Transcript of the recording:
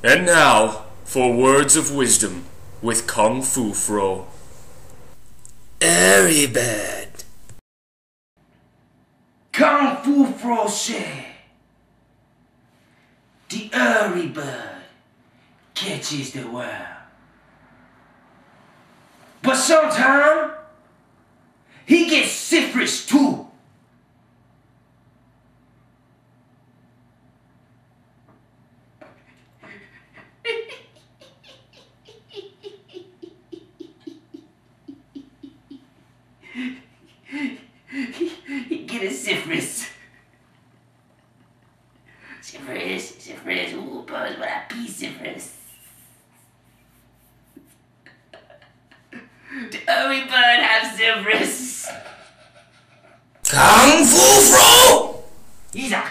And now, for words of wisdom with Kung Fu-Fro. Earry Bird. Kung Fu-Fro said, the Earry Bird catches the world. But sometimes, he gets syphilis too. He get a syphilis. Syphilis, ooh, birds with a pea syphilis. The Earry Bird have syphilis. Kung Fu-Fro! He's a